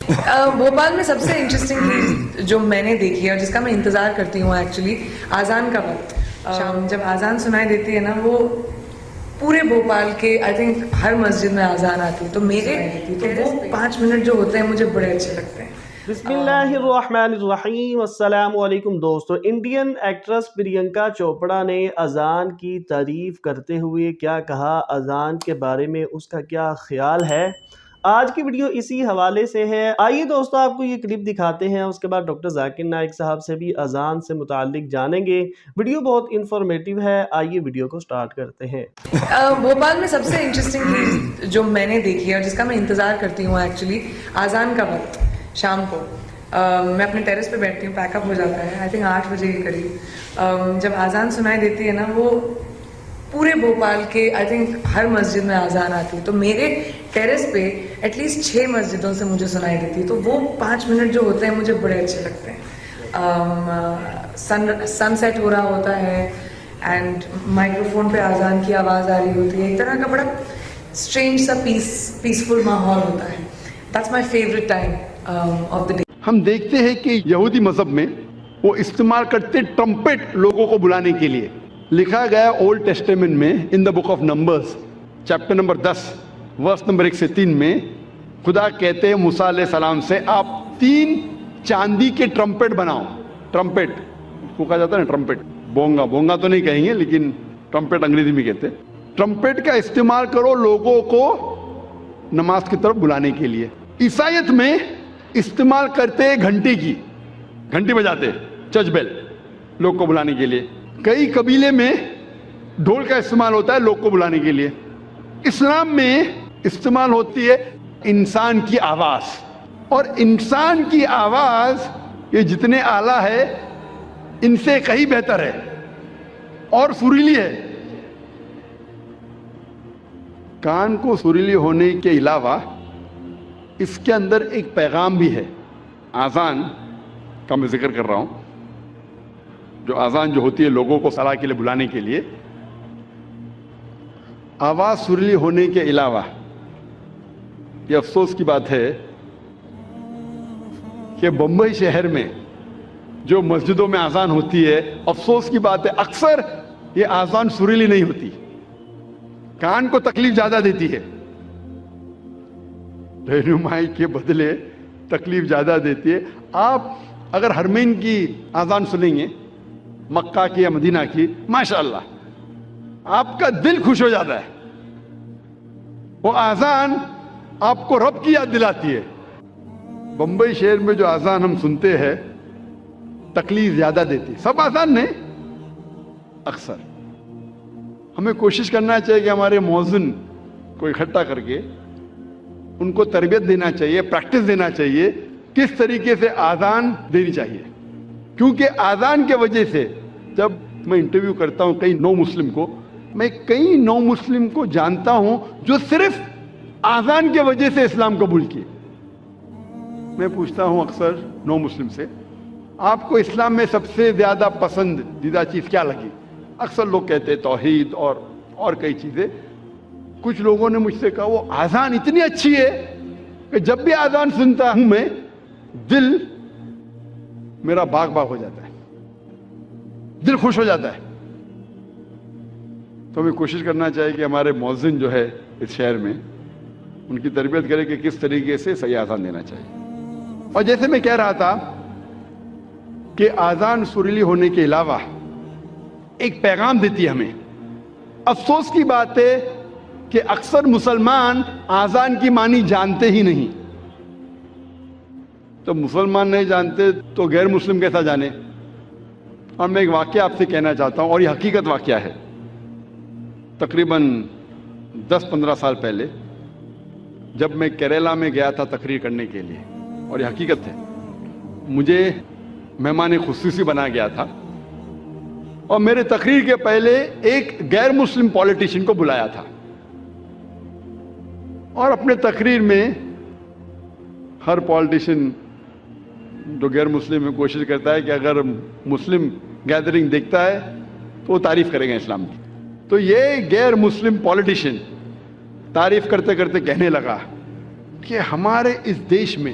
بھوپال میں سب سے انٹرسٹنگ چیز جو میں نے دیکھی ہے اور جس کا میں انتظار کرتی ہوں ایکچولی اذان کا وقت، شام جب اذان سنائی دیتی ہے نا، وہ پورے بھوپال کے آئی تھنک ہر مسجد میں اذان آتی ہے، تو میرے تو وہ 5 منٹ جو ہوتے ہیں مجھے بڑے اچھے لگتے ہیں۔ بسم اللہ الرحمن الرحیم، السلام علیکم دوستو۔ انڈین ایکٹریس پرینکا چوپڑا نے اذان کی تعریف کرتے ہوئے کیا کہا، اذان کے بارے میں اس کا کیا خیال ہے، آج کی ویڈیو اسی حوالے سے ہے۔ آئیے دوستو آپ کو یہ کلپ دکھاتے ہیں، اس کے بعد ڈاکٹر ذاکر نائک صاحب سے بھی اذان سے متعلق جانیں گے۔ ویڈیو بہت انفارمیٹیو ہے، آئیے ویڈیو کو سٹارٹ کرتے ہیں۔ بھوپال میں سب سے انٹرسٹنگ چیز جو میں نے دیکھی ہے اور جس کا میں انتظار کرتی ہوں ایکچولی اذان کا وقت، شام کو میں اپنے ٹیرس پہ بیٹھتی ہوں، پیک اپ ہو جاتا ہے آئی تھنک 8 بجے کے قریب، جب اذان سنائی دیتی ہے نا، وہ پورے بھوپال کے آئی تھنک ہر مسجد میں اذان آتی ہے، تو میرے ٹیرس پہ ایٹ لیسٹ 6 مسجدوں سے مجھے سنائی دیتی ہے، تو وہ 5 منٹ جو ہوتے ہیں مجھے بڑے اچھے لگتے ہیں۔ سن سیٹ ہو رہا ہوتا ہے اینڈ مائکرو فون پہ اذان کی آواز آ رہی ہوتی ہے، ایک طرح کا بڑا اسٹرینج سا پیسفل ماحول ہوتا ہے۔ That's my favourite time of the day. ہم دیکھتے ہیں کہ یہودی مذہب میں وہ استعمال کرتے ٹرمپٹ لوگوں کو بلانے کے لیے۔ لکھا گیا اولڈ ٹیسٹیمنٹ میں in the book of Numbers chapter number 10 verse number 1 سے 3 میں خدا کہتے ہیں موسیٰ علیہ السلام سے، آپ 3 چاندی کے ٹرمپٹ بناؤ۔ ٹرمپٹ کو کہا جاتا ہے نا، ٹرمپٹ، بونگا تو نہیں کہیں گے لیکن ٹرمپٹ انگریزی میں کہتے ہیں۔ ٹرمپٹ کا استعمال کرو لوگوں کو نماز کی طرف بلانے کے لیے۔ عیسائیت میں استعمال کرتے گھنٹی بجاتے، چرچ بیل، لوگ کو بلانے کے لیے۔ کئی قبیلے میں ڈھول کا استعمال ہوتا ہے لوگ کو بلانے کے لیے۔ اسلام میں استعمال ہوتی ہے انسان کی آواز، اور انسان کی آواز یہ جتنے اعلیٰ ہے ان سے کہیں بہتر ہے اور سریلی ہے۔ کان کو سریلی ہونے کے علاوہ اس کے اندر ایک پیغام بھی ہے۔ اذان کا میں ذکر کر رہا ہوں، جو اذان جو ہوتی ہے لوگوں کو صلاح کے لیے بلانے کے لیے، آواز سریلی ہونے کے علاوہ یہ افسوس کی بات ہے کہ بمبئی شہر میں جو مسجدوں میں اذان ہوتی ہے، افسوس کی بات ہے اکثر یہ اذان سریلی نہیں ہوتی، کان کو تکلیف زیادہ دیتی ہے، رہنمائی کے بدلے تکلیف زیادہ دیتی ہے۔ آپ اگر حرمین کی اذان سنیں گے، مکہ کی یا مدینہ کی، ماشاءاللہ آپ کا دل خوش ہو جاتا ہے۔ وہ اذان آپ کو رب کی یاد دلاتی ہے۔ بمبئی شہر میں جو اذان ہم سنتے ہیں تکلیف زیادہ دیتی ہے، سب اذان نہیں، اکثر۔ ہمیں کوشش کرنا چاہیے کہ ہمارے مؤذن کو اکٹھا کر کے ان کو تربیت دینا چاہیے، پریکٹس دینا چاہیے، کس طریقے سے اذان دینی چاہیے، کیونکہ اذان کے وجہ سے جب میں انٹرویو کرتا ہوں کئی نو مسلم کو، میں کئی نو مسلم کو جانتا ہوں جو صرف اذان کے وجہ سے اسلام قبول کیے۔ میں پوچھتا ہوں اکثر نو مسلم سے، آپ کو اسلام میں سب سے زیادہ پسندیدہ چیز کیا لگی؟ اکثر لوگ کہتے ہیں توحید اور کئی چیزیں۔ کچھ لوگوں نے مجھ سے کہا وہ اذان اتنی اچھی ہے کہ جب بھی اذان سنتا ہوں میں دل میرا باغ ہو جاتا ہے، دل خوش ہو جاتا ہے۔ تو ہمیں کوشش کرنا چاہیے کہ ہمارے مؤذن جو ہے اس شہر میں ان کی تربیت کرے کہ کس طریقے سے صحیح اذان دینا چاہیے۔ اور جیسے میں کہہ رہا تھا کہ اذان سریلی ہونے کے علاوہ ایک پیغام دیتی ہے ہمیں۔ افسوس کی بات ہے کہ اکثر مسلمان اذان کی معنی جانتے ہی نہیں۔ تو مسلمان نہیں جانتے تو غیر مسلم کیسا جانے؟ اور میں ایک واقعہ آپ سے کہنا چاہتا ہوں، اور یہ حقیقت واقعہ ہے۔ تقریباً 10-15 سال پہلے جب میں کیرلا میں گیا تھا تقریر کرنے کے لیے، اور یہ حقیقت ہے، مجھے مہمان خصوصی بنا گیا تھا، اور میرے تقریر کے پہلے ایک غیر مسلم پولیٹیشین کو بلایا تھا، اور اپنے تقریر میں ہر پولیٹیشین جو غیر مسلم میں کوشش کرتا ہے کہ اگر مسلم گیدرنگ دیکھتا ہے تو وہ تعریف کرے گا اسلام کی۔ تو یہ غیر مسلم پولیٹیشین تعریف کرتے کرتے کہنے لگا کہ ہمارے اس دیش میں